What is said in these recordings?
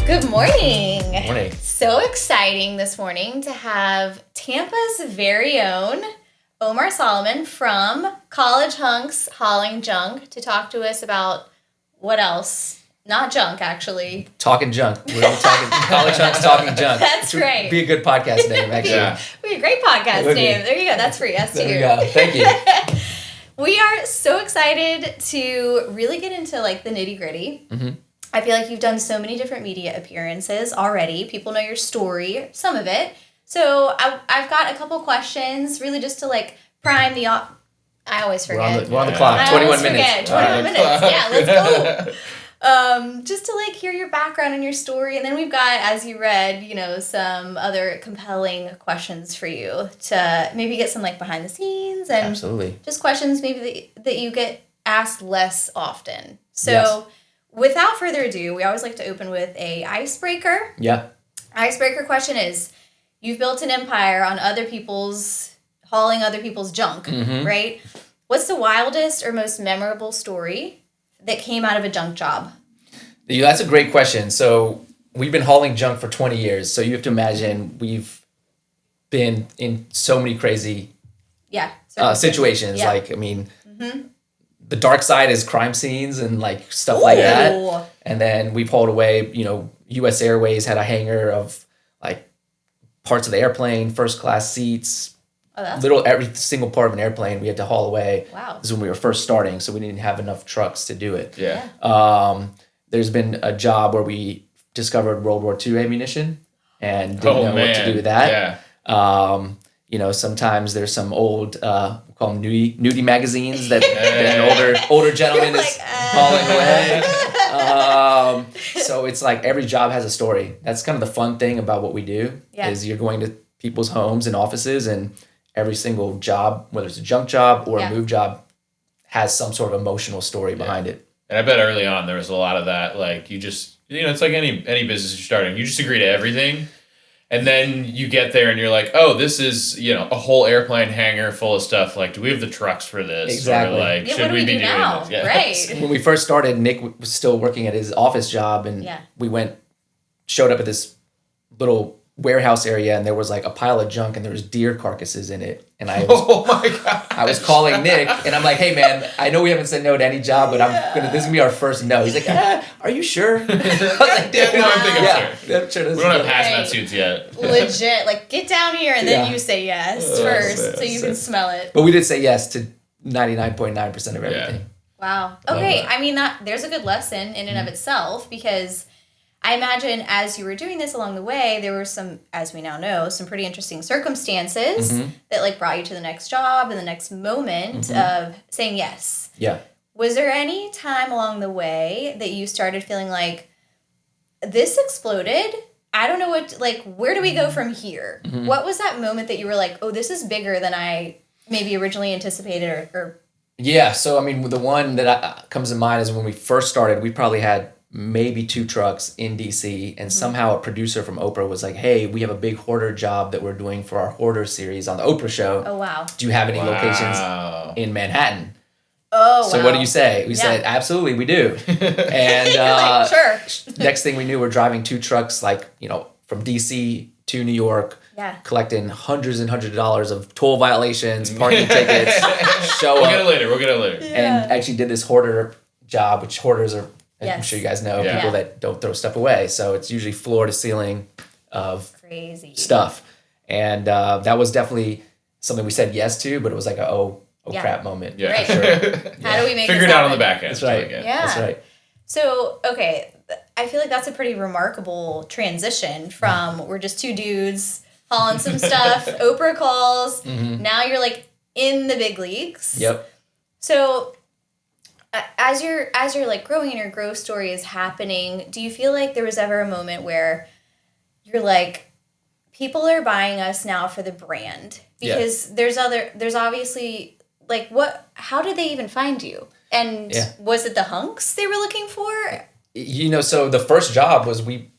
Good morning. Morning. So exciting this morning to have Tampa's very own Omar Soliman from College Hunks Hauling Junk to talk to us about what else? Not junk, actually. Talking junk. We're talking College Hunks talking junk. That's right. Be a good podcast name, actually. Yeah. Be a great podcast name. There you go. That's free. That's to you. There we go. Thank you. We are so excited to really get into like the nitty gritty. Mm-hmm. I feel like you've done so many different media appearances already. People know your story, some of it. So I've got a couple questions, really just to like prime the. I always forget. We're on the clock. I 21 always minutes. Forget. 21 minutes. Yeah, let's go. Just to like hear your background and your story, and then we've got, as you read, some other compelling questions for you to maybe get some like behind the scenes and absolutely just questions maybe that you get asked less often. So. Yes. Without further ado, we always like to open with a icebreaker. Yeah. Icebreaker question is, you've built an empire on hauling other people's junk, right? What's the wildest or most memorable story that came out of a junk job? Yeah, that's a great question. So we've been hauling junk for 20 years. So you have to imagine we've been in so many crazy situations. Yeah. Like, I mean... The dark side is crime scenes and like stuff like that. And then we pulled away, US Airways had a hangar of like parts of the airplane, first class seats, every single part of an airplane we had to haul away. Wow. This is when we were first starting, so we didn't have enough trucks to do it. Yeah. There's been a job where we discovered World War II ammunition and didn't know what to do with that. Yeah. Sometimes there's some old, we call them nudie magazines that an older gentleman is hauling away. So it's like every job has a story. That's kind of the fun thing about what we do is you're going to people's homes and offices, and every single job, whether it's a junk job or a move job, has some sort of emotional story behind it. And I bet early on there was a lot of that. Like you just, it's like any business you're starting. You just agree to everything. And then you get there and you're like, oh, this is, a whole airplane hangar full of stuff. Like, do we have the trucks for this? Exactly. Or like, should we be doing now? this? Yeah. Right. When we first started, Nick was still working at his office job, and we showed up at this little warehouse area, and there was like a pile of junk, and there was deer carcasses in it. And I was calling Nick, and I'm like, hey man, I know we haven't said no to any job, but this is gonna be our first no. He's like, are you sure? I was like, dude, I'm sure. We don't have hazmat suits yet. Legit, like get down here, and then you say yes first, so you can smell it. But we did say yes to 99.9% of everything. Wow. Okay, I mean there's a good lesson in and of itself, because I imagine as you were doing this along the way, there were some, as we now know, some pretty interesting circumstances that like brought you to the next job and the next moment of saying yes. Yeah. Was there any time along the way that you started feeling like this exploded? I don't know where do we go from here? What was that moment that you were like, oh, this is bigger than I maybe originally anticipated or Yeah. So, I mean, the one that comes to mind is when we first started, we probably had maybe 2 trucks in DC, and somehow a producer from Oprah was like, hey, we have a big hoarder job that we're doing for our hoarder series on the Oprah show. Oh, wow. Do you have any locations in Manhattan? Oh, wow. So what do you say? We said, absolutely, we do. And sure. Next thing we knew, we're driving 2 trucks, from DC to New York, collecting hundreds and hundreds of dollars of toll violations, parking tickets, We'll get it later. And actually did this hoarder job, which hoarders are, I'm sure you guys know, people that don't throw stuff away. So it's usually floor to ceiling of crazy stuff. And that was definitely something we said yes to, but it was like a crap moment. Yeah, right. For sure. How do we make Figure this it out on happen? the back end. That's right. Yeah. That's right. So, okay, I feel like that's a pretty remarkable transition from we're just 2 dudes hauling some stuff, Oprah calls, now you're like in the big leagues. Yep. So as you're like growing and your growth story is happening, do you feel like there was ever a moment where you're like, people are buying us now for the brand? Because there's obviously like how did they even find you? And was it the hunks they were looking for? So the first job was we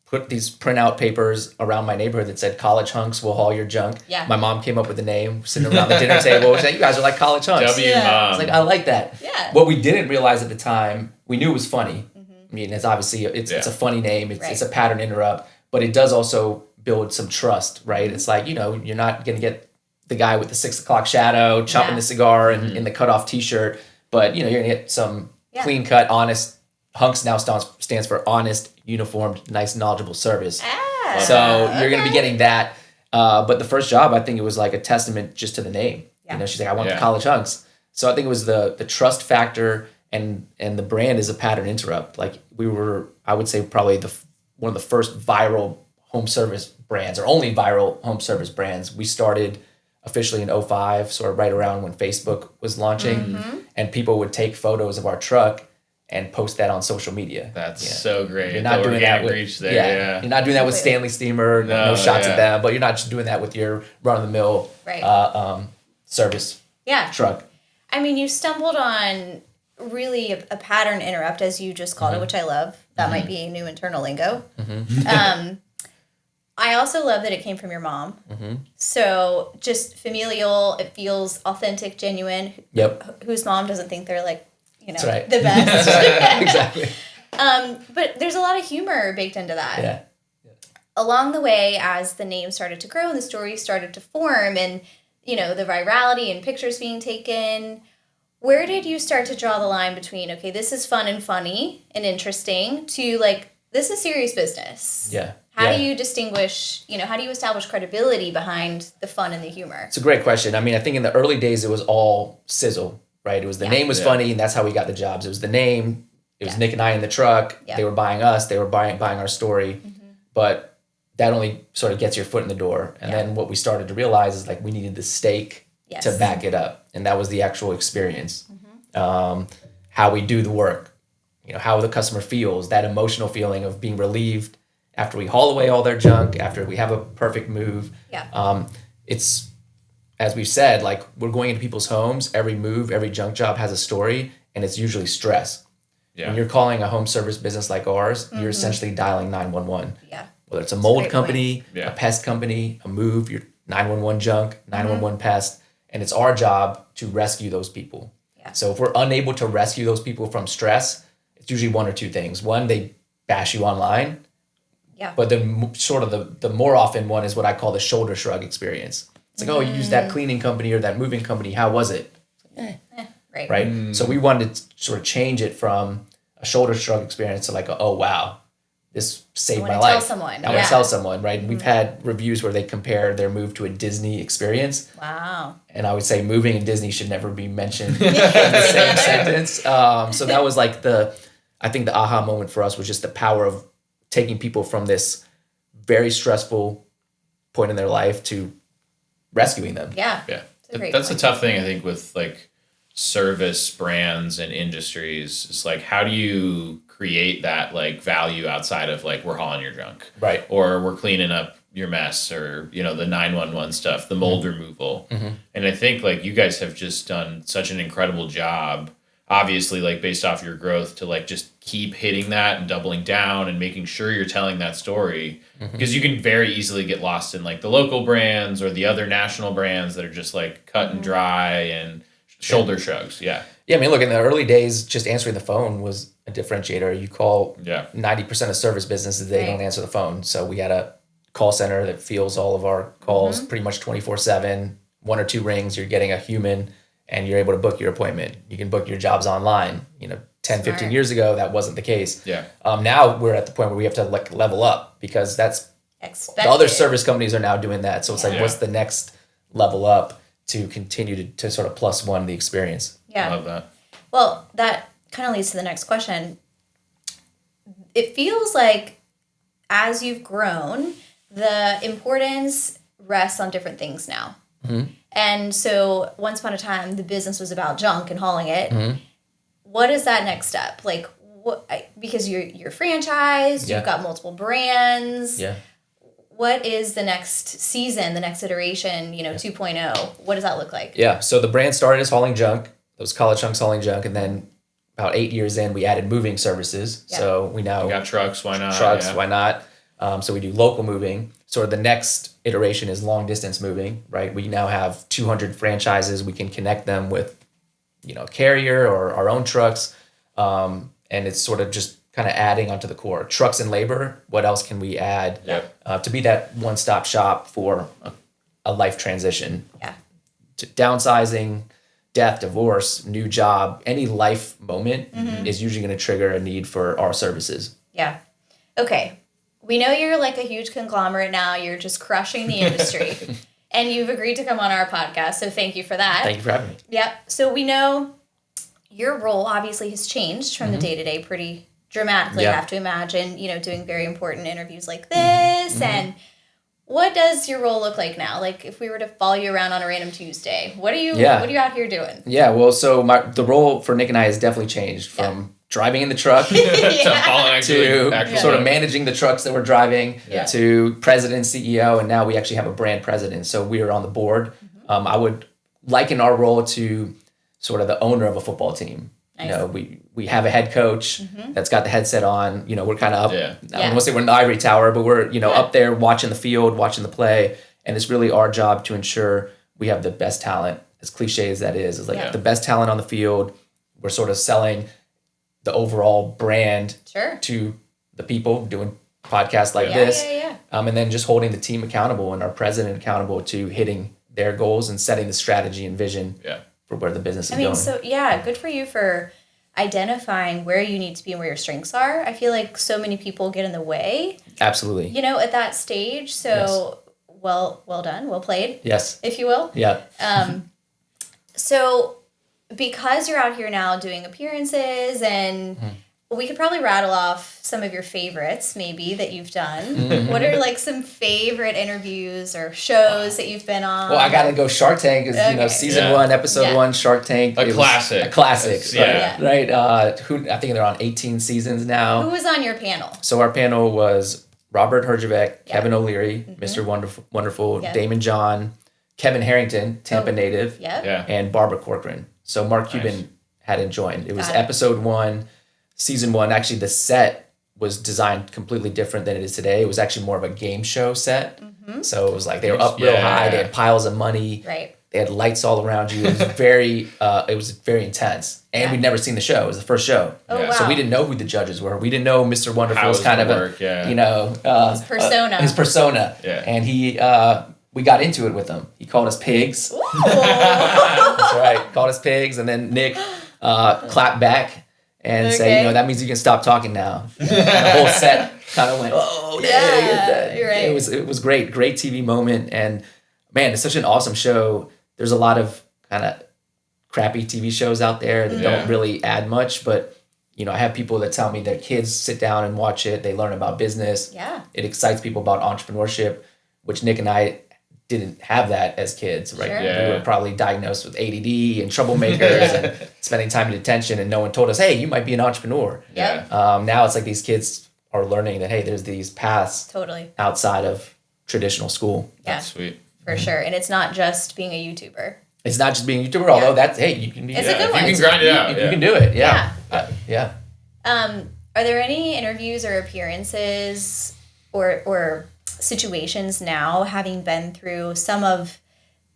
put these printout papers around my neighborhood that said College Hunks will haul your junk. Yeah. My mom came up with the name, sitting around the dinner table. She's like, you guys are like College Hunks. Mom. I was like, I like that. Yeah. What we didn't realize at the time, we knew it was funny. mean, it's obviously, it's a funny name. It's right. a pattern interrupt, but it does also build some trust, right? It's like, you know, you're not going to get the guy with the 6 o'clock shadow chopping the cigar and in the cutoff t-shirt, but, you know, you're going to get some clean cut, honest. Hunks now stands for honest, uniformed, nice, knowledgeable service. So you're going to be getting that. But the first job, I think it was like a testament just to the name. You know, she's like, I want the College Hunks. So I think it was the trust factor and the brand is a pattern interrupt. Like we were, I would say probably one of the first viral home service brands or only viral home service brands. We started officially in 2005, sort of right around when Facebook was launching, and people would take photos of our truck and post that on social media. That's so great. You're not doing that with reach there. You're not doing that with Stanley Steamer. No shots at them, but you're not just doing that with your run-of-the-mill service truck. I mean, you stumbled on really a pattern interrupt, as you just called it, which I love. That might be new internal lingo. I also love that it came from your mom. So just familial, it feels authentic, genuine. Yep. Whose mom doesn't think they're like, you know, right. the best. Exactly. But there's a lot of humor baked into that. Yeah. Along the way, as the name started to grow and the story started to form and, you know, the virality and pictures being taken, where did you start to draw the line between, okay, this is fun and funny and interesting to like, this is serious business? Yeah. How do you distinguish, you know, how do you establish credibility behind the fun and the humor? It's a great question. I mean, I think in the early days, it was all sizzle, right? It was the name was funny and that's how we got the jobs. It was the name. It was Nick and I in the truck. They were buying us. They were buying our story. But that only sort of gets your foot in the door. And then what we started to realize is like we needed the stake to back it up. And that was the actual experience. How we do the work, you know, how the customer feels, that emotional feeling of being relieved after we haul away all their junk, after we have a perfect move. It's, as we've said, like we're going into people's homes, every move, every junk job has a story, and it's usually stress. When you're calling a home service business like ours, you're essentially dialing 911. Whether it's a mold company, a pest company, a move, your 911 junk, 911 pest, and it's our job to rescue those people. So if we're unable to rescue those people from stress, it's usually one or two things. One, they bash you online. But then sort of the more often one is what I call the shoulder shrug experience. It's like, oh, you used that cleaning company or that moving company. How was it? Right. So we wanted to sort of change it from a shoulder shrug experience to like, oh, wow, this saved my life. I want to tell someone, right? And we've had reviews where they compare their move to a Disney experience. Wow. And I would say moving and Disney should never be mentioned in the same sentence. So that was like I think the aha moment for us was just the power of taking people from this very stressful point in their life to rescuing them. That's a tough thing, I think, with like service brands and industries. It's like, how do you create that like value outside of like we're hauling your junk, right? Or we're cleaning up your mess, or you know, the 911 stuff, the mold removal. And I think like you guys have just done such an incredible job, obviously, like based off your growth, to like just keep hitting that and doubling down and making sure you're telling that story, because you can very easily get lost in like the local brands or the other national brands that are just like cut and dry and shoulder shrugs. I mean, look, in the early days, just answering the phone was a differentiator. You call 90% of service businesses, they don't answer the phone. So we had a call center that fields all of our calls pretty much 24/7. 1 or 2 rings, you're getting a human and you're able to book your appointment. You can book your jobs online. You know, 10, 15 years ago, that wasn't the case. Now we're at the point where we have to like level up, because that's expected. The other service companies are now doing that. So it's like, what's the next level up to continue to sort of plus one the experience? I love that. Well, that kind of leads to the next question. It feels like as you've grown, the importance rests on different things now. And so once upon a time, the business was about junk and hauling it. What is that next step? Like, what? Because you're franchised, you've got multiple brands. What is the next season, the next iteration, 2.0? What does that look like? So the brand started as hauling junk. It was College Hunks Hauling Junk. And then about 8 years in, we added moving services. So we now... We got trucks, why not? Why not? So we do local moving. Sort of the next iteration is long distance moving, right? We now have 200 franchises. We can connect them with, a carrier or our own trucks. And it's sort of just kind of adding onto the core. Trucks and labor, what else can we add to be that one-stop shop for a life transition? Yeah. To downsizing, death, divorce, new job, any life moment is usually going to trigger a need for our services. Yeah. Okay. We know you're like a huge conglomerate now. You're just crushing the industry. And you've agreed to come on our podcast, so thank you for that. Thank you for having me. Yep. So we know your role obviously has changed from the day-to-day pretty dramatically. I have to imagine, doing very important interviews like this. And what does your role look like now? Like if we were to follow you around on a random Tuesday, what are you out here doing? Yeah, well, so the role for Nick and I has definitely changed from driving in the truck to sort of managing the trucks that we're driving to president, CEO, and now we actually have a brand president. So we are on the board. I would liken our role to sort of the owner of a football team. Nice. We have a head coach that's got the headset on. We're kind of up. I don't want to say we're in the ivory tower, but we're up there watching the field, watching the play, and it's really our job to ensure we have the best talent. As cliche as that is like the best talent on the field. We're sort of selling the overall brand to the people doing podcasts like this, and then just holding the team accountable and our president accountable to hitting their goals and setting the strategy and vision for where the business is going. So good for you for identifying where you need to be and where your strengths are. I feel like so many people get in the way. Absolutely. At that stage. So well done, well played. Yes. If you will. Yeah. So because you're out here now doing appearances and we could probably rattle off some of your favorites maybe that you've done. What are like some favorite interviews or shows that you've been on? Well, I got to go Shark Tank is season 1, episode 1, Shark Tank. A classic. A classic. Right. I think they're on 18 seasons now. Who was on your panel? So our panel was Robert Herjavec, Kevin O'Leary, Mr. Wonderful, Damon John, Kevin Harrington, Tampa native, and Barbara Corcoran. So Mark Cuban hadn't joined. It was episode 1, season 1. Actually, the set was designed completely different than it is today. It was actually more of a game show set. So it was like they were up real high. They had piles of money. Right. They had lights all around you. It was very intense. And we'd never seen the show. It was the first show. Oh, wow. So we didn't know who the judges were. We didn't know Mr. Wonderful was kind of his persona. His persona. Yeah. And we got into it with him. He called us pigs. That's right. Called us pigs. And then Nick clapped back and said, that means you can stop talking now. And the whole set kind of went, you're right. It was great. Great TV moment. And man, it's such an awesome show. There's a lot of kind of crappy TV shows out there that don't really add much, but I have people that tell me their kids sit down and watch it. They learn about business. Yeah. It excites people about entrepreneurship, which Nick and I didn't have that as kids, right? Sure. We were probably diagnosed with ADD and troublemakers and spending time in detention, and no one told us, hey, you might be an entrepreneur. Yeah. Now it's like these kids are learning that, hey, there's these paths outside of traditional school. Yeah. That's sweet. For sure. And it's not just being a YouTuber. It's not just being a YouTuber, although that's, hey, you can be. It's a good one. You can grind it out. You can do it. Yeah. Are there any interviews or appearances or situations now, having been through some of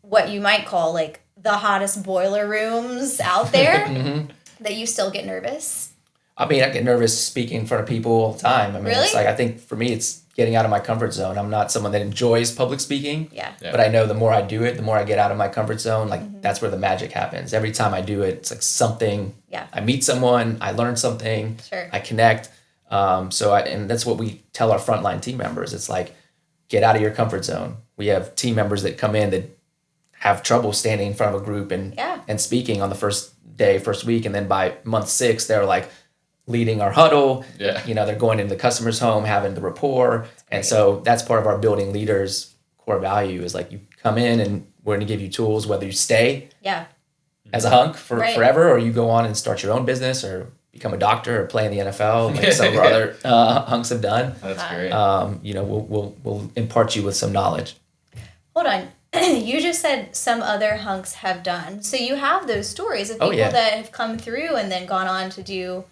what you might call like the hottest boiler rooms out there, that you still get nervous? I mean, I get nervous speaking in front of people all the time. I mean, really? It's like, I think for me, it's getting out of my comfort zone. I'm not someone that enjoys public speaking. Yeah. But I know the more I do it, the more I get out of my comfort zone. Like that's where the magic happens. Every time I do it, it's like something. Yeah. I meet someone, I learn something. Sure. I connect. And that's what we tell our frontline team members. It's like, get out of your comfort zone. We have team members that come in that have trouble standing in front of a group and speaking on the first week, and then by month 6, they're like leading our huddle. Yeah. They're going into the customer's home, having the rapport. And so that's part of our building leaders' core value is like, you come in and we're going to give you tools, whether you stay as a hunk for forever, or you go on and start your own business or become a doctor or play in the NFL like some of our other hunks have done. That's great. We'll impart you with some knowledge. Hold on. You just said some other hunks have done. So you have those stories of people that have come through and then gone on to do.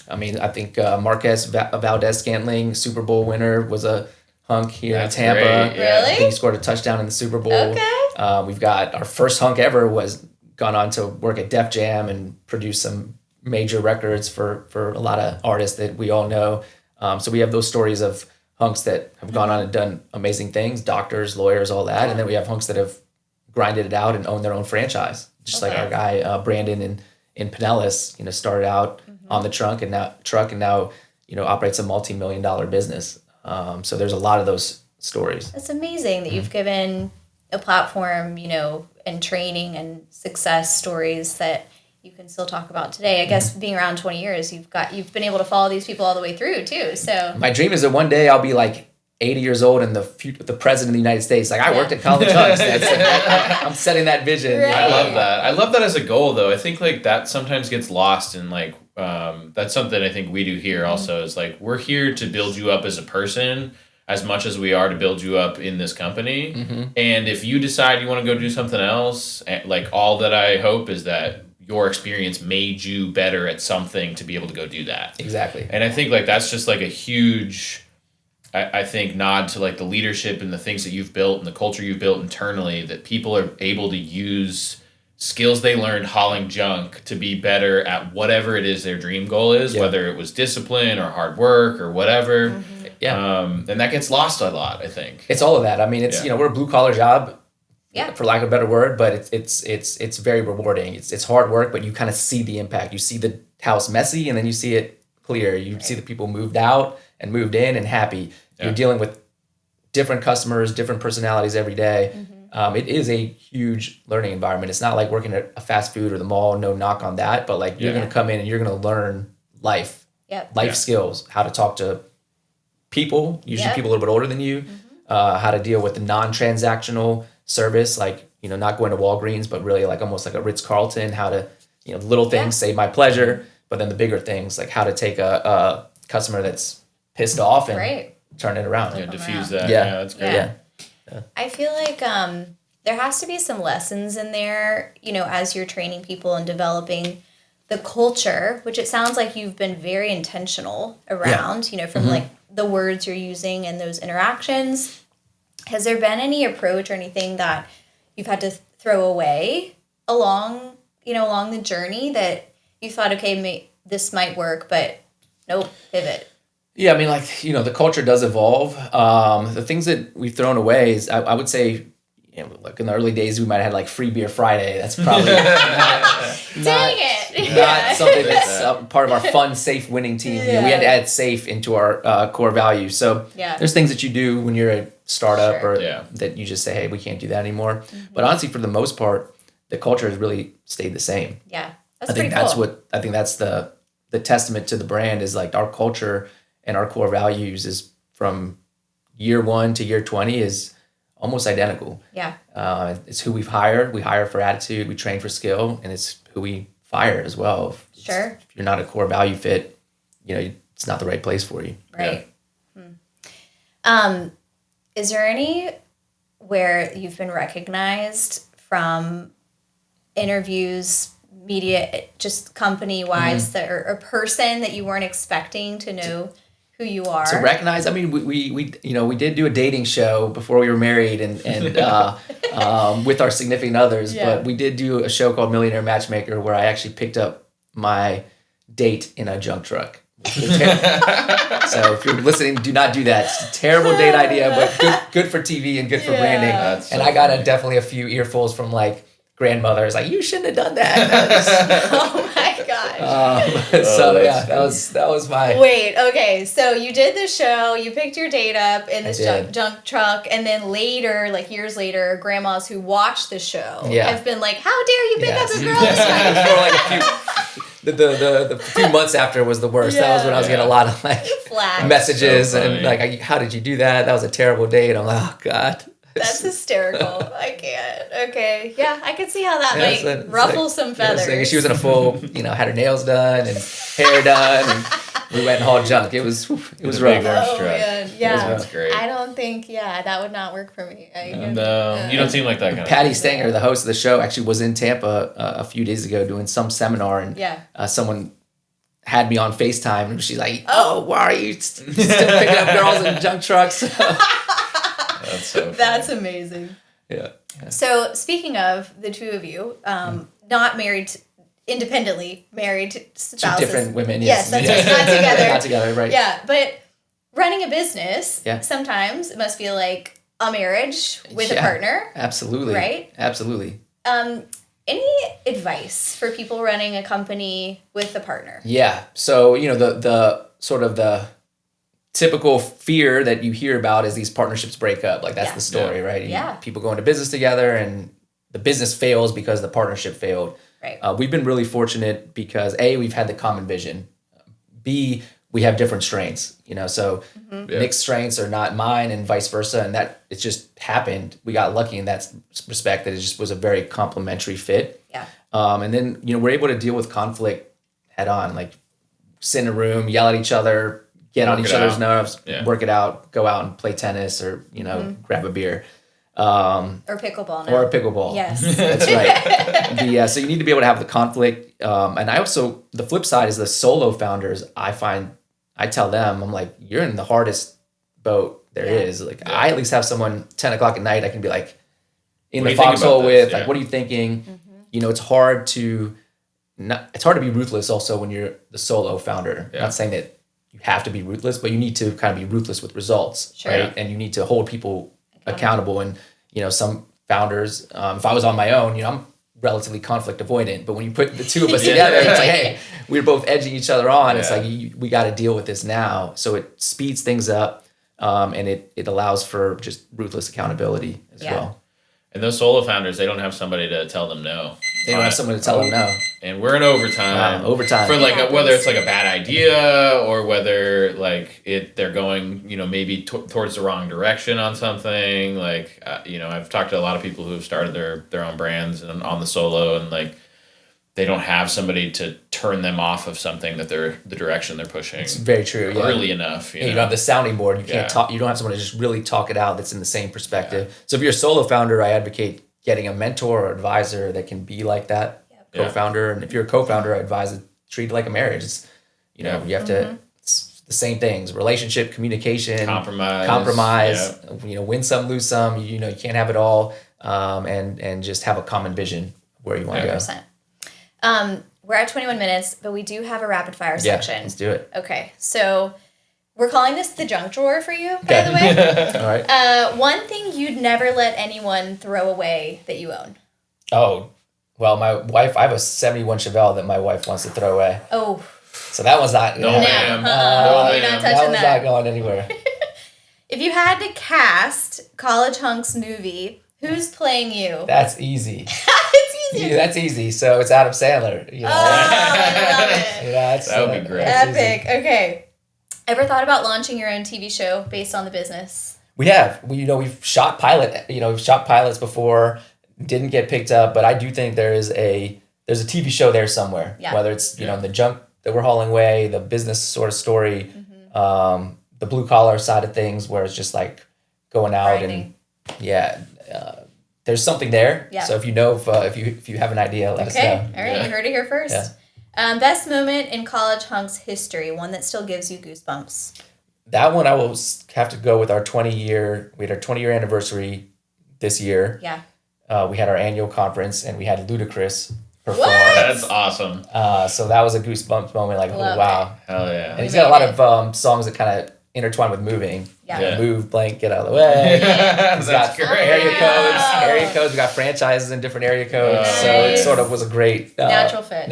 I mean, I think Marquez Valdez-Scantling, Super Bowl winner, was a hunk here in Tampa. Great. Yeah. Really? I think he scored a touchdown in the Super Bowl. Okay. We've got our first hunk ever was gone on to work at Def Jam and produce some major records for a lot of artists that we all know. So we have those stories of hunks that have gone on and done amazing things, doctors, lawyers, all that. And then we have hunks that have grinded it out and owned their own franchise. Just like our guy, Brandon in Pinellas, started out on the truck and now, operates a multi-million-dollar business. So there's a lot of those stories. It's amazing that you've given a platform, and training and success stories that you can still talk about today. I guess being around 20 years, you've been able to follow these people all the way through too. So my dream is that one day I'll be like 80 years old and the president of the United States. Like I worked at College Hunks. I'm setting that vision. Right. I love that. I love that as a goal though. I think like that sometimes gets lost in like, that's something I think we do here also is like, we're here to build you up as a person as much as we are to build you up in this company. And if you decide you want to go do something else, like all that I hope is that your experience made you better at something to be able to go do that. Exactly. And I think like that's just like a huge, I think, nod to like the leadership and the things that you've built and the culture you've built internally, that people are able to use skills they learned hauling junk to be better at whatever it is their dream goal is, whether it was discipline or hard work or whatever. And that gets lost a lot, I think. It's all of that. I mean, it's we're a blue collar job. For lack of a better word, but it's very rewarding. It's hard work, but you kind of see the impact. You see the house messy, and then you see it clear. You see the people moved out and moved in and happy. You're dealing with different customers, different personalities every day. It is a huge learning environment. It's not like working at a fast food or the mall. No knock on that, but like you're going to come in and you're going to learn life skills, how to talk to people, usually people a little bit older than you, how to deal with the non-transactional service, like, not going to Walgreens, but really like almost like a Ritz-Carlton, how to, little things, say my pleasure, but then the bigger things, like how to take a customer that's pissed off and turn it around. Diffuse that. Yeah, that's great. Yeah. I feel like there has to be some lessons in there, as you're training people and developing the culture, which it sounds like you've been very intentional around, from like the words you're using and those interactions. Has there been any approach or anything that you've had to throw away along the journey that you thought, okay, this might work, but nope, pivot? Yeah, I mean, like, the culture does evolve. The things that we've thrown away is, I would say, like in the early days, we might have had like free beer Friday. That's probably not something that's part of our fun, safe winning team. We had to add safe into our core values. So there's things that you do when you're a startup or that you just say, hey, we can't do that anymore. But honestly, for the most part, the culture has really stayed the same. Yeah, I think that's the testament to the brand is like our culture and our core values is from year 1 to year 20 is almost identical. Yeah. It's who we've hired. We hire for attitude. We train for skill, and it's who we fire as well. If you're not a core value fit, it's not the right place for you. Right. Is there any where you've been recognized from interviews, media, just company wise, or a person that you weren't expecting to know who you are? To recognize, I mean, we did do a dating show before we were married and with our significant others, but we did do a show called Millionaire Matchmaker where I actually picked up my date in a junk truck. So if you're listening, do not do that. It's a terrible date idea, but good for TV and good for branding. And I got definitely a few earfuls from like grandmothers, like, you shouldn't have done that. Oh my gosh. That was my. Wait, okay, so you did the show, you picked your date up in this junk truck, and then later, like years later, grandmas who watched the show have been like, how dare you pick up a girl's truck? The few months after was the worst. That was when I was getting a lot of like messages and like, how did you do that? That was a terrible date. I'm like, oh God. That's hysterical. I can't. Okay. Yeah, I could see how that might ruffle some feathers. She was in a full, had her nails done and hair done, and we went and hauled junk. It was rough. Oh, man. Yeah. That's great. I don't think, that would not work for me. No, you don't seem like that kind Patty Stanger, the host of the show, actually was in Tampa a few days ago doing some seminar, and someone had me on FaceTime, and she's like, why are you still picking up girls in junk trucks? That's so funny. That's amazing. Yeah. So speaking of the two of you, not married independently married spouses. Two different women. Yes, that's right. Not together. Not together, right. Yeah, but running a business, sometimes it must feel like a marriage with a partner. Absolutely. Right? Absolutely. Any advice for people running a company with a partner? Yeah. So, the sort of the typical fear that you hear about is these partnerships break up. Like that's the story, right? People go into business together and the business fails because the partnership failed. Right. We've been really fortunate because A, we've had the common vision. B, we have different strengths, so Nick's strengths are not mine and vice versa. And that it just happened. We got lucky in that respect that it just was a very complementary fit. Yeah. And then, we're able to deal with conflict head on, like sit in a room, yell at each other, get on each other's nerves, work it out, go out and play tennis or, grab a beer. Or pickleball now. Or a pickleball. Yes. That's right. So you need to be able to have the conflict. And I also, the flip side is the solo founders, I tell them, I'm like, you're in the hardest boat there is. Like I at least have someone 10 o'clock at night I can be like in the foxhole with, like, what are you thinking? It's hard to be ruthless also when you're the solo founder. I'm not saying that you have to be ruthless, but you need to kind of be ruthless with results, right? And you need to hold people accountable. And, some founders, if I was on my own, I'm relatively conflict avoidant, but when you put the two of us together, it's like, hey, we're both edging each other on. It's like, we got to deal with this now. So it speeds things up, and it allows for just ruthless accountability as well. And those solo founders, they don't have somebody to tell them no. They don't have someone to tell them no. And we're in overtime. Overtime. For whether it's like a bad idea or whether they're going, maybe towards the wrong direction on something. I've talked to a lot of people who have started their own brands and on the solo and they don't have somebody to turn them off of something that the direction they're pushing. It's very true. Early enough. You don't have the sounding board. You can't talk. You don't have someone to just really talk it out that's in the same perspective. Yeah. So if you're a solo founder, I advocate getting a mentor or advisor that can be like that co-founder. And if you're a co-founder, I advise to treat it like a marriage. It's, you have to, it's the same things, relationship, communication, compromise, win some, lose some, you can't have it all. And just have a common vision where you want to go. We're at 21 minutes, but we do have a rapid fire section. Let's do it. Okay. So we're calling this the junk drawer for you, by the way. All right. One thing you'd never let anyone throw away that you own. Oh, well, my wife, I have a 71 Chevelle that my wife wants to throw away. Oh. So that one's not. No, ma'am. You're not touching that. One's not going anywhere. If you had to cast College Hunks movie, who's playing you? That's easy. It's easy. Yeah, that's easy. So it's Adam Sandler. Oh, I love it. That would be great. Epic. Okay. Ever thought about launching your own TV show based on the business? We have. We've shot pilots before, didn't get picked up, but I do think there's a TV show there somewhere. Yeah. Whether it's the junk that we're hauling away, the business sort of story, the blue collar side of things, where it's just like going out grinding. There's something there. Yeah. So if you have an idea, let us know. All right, you heard it here first. Yeah. Best moment in College Hunks history, one that still gives you goosebumps. That one I will have to go with our 20-year. We had our 20-year anniversary this year. Yeah. We had our annual conference and we had Ludacris perform. What? That's awesome. So that was a goosebumps moment. Like, love wow. It. Hell yeah. And he's got a lot of songs that kind of intertwine with moving. Yeah. Move, blank, get out of the way. That's great. Area codes. We got franchises in different area codes. Nice. So it sort of was a great natural fit.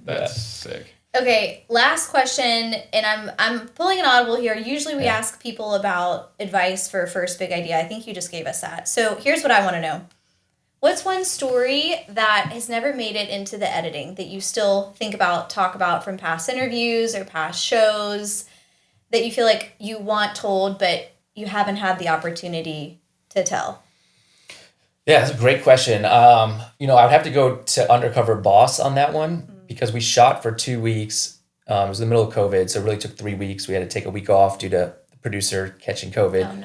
That's sick. Okay, last question, and I'm pulling an audible here. Usually we ask people about advice for a first big idea. I think you just gave us that. So here's what I want to know. What's one story that has never made it into the editing that you still think about, talk about from past interviews or past shows that you feel like you want told, but you haven't had the opportunity to tell? Yeah, that's a great question. I would have to go to Undercover Boss on that one because we shot for 2 weeks. It was in the middle of COVID, so it really took 3 weeks. We had to take a week off due to the producer catching COVID,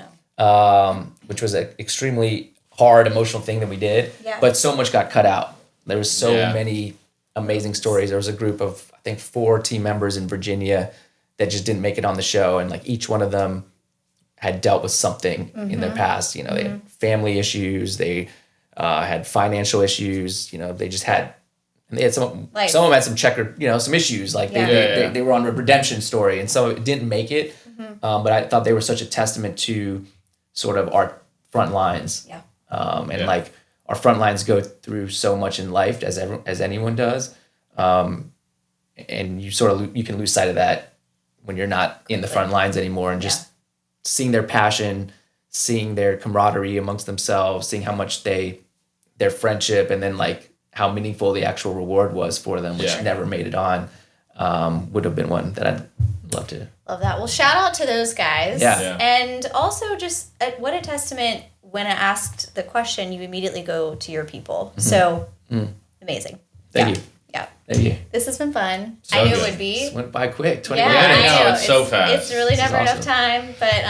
which was an extremely hard, emotional thing that we did. Yeah. But so much got cut out. There was so many amazing stories. There was a group of, I think, 4 team members in Virginia that just didn't make it on the show, and like each one of them had dealt with something in their past. They had family issues, they had financial issues. They just had And they had some of them had some checkered, some issues. Like they were on a redemption story, and so it didn't make it. But I thought they were such a testament to sort of our front lines. Yeah. Like our front lines go through so much in life as anyone does. And you can lose sight of that when you're not in the front lines anymore, and just seeing their passion, seeing their camaraderie amongst themselves, seeing how much their friendship, and then like how meaningful the actual reward was for them, which never made it on, would have been one that I'd love to. Love that. Well, shout out to those guys. Yeah. And also just what a testament, when I asked the question, you immediately go to your people. Mm-hmm. So amazing. Thank you. Yeah. Thank you. This has been fun. So I knew good. it would be. Just went by quick. 20 minutes. I know. It's so fast. It's really never enough awesome. time. But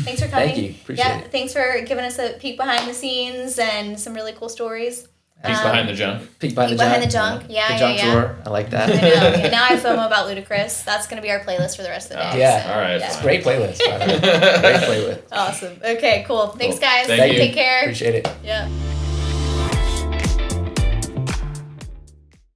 thanks for coming. Thank you. Appreciate it. Thanks for giving us a peek behind the scenes and some really cool stories. Peek behind the junk. Peek behind the junk. Yeah. The junk drawer. I like that. I know. Now I have FOMO about Ludacris. That's going to be our playlist for the rest of the day. Yeah. So, all right. It's a great playlist. Great playlist. Awesome. Okay, cool. Thanks, guys. Thank you. Take care. Appreciate it. Yeah.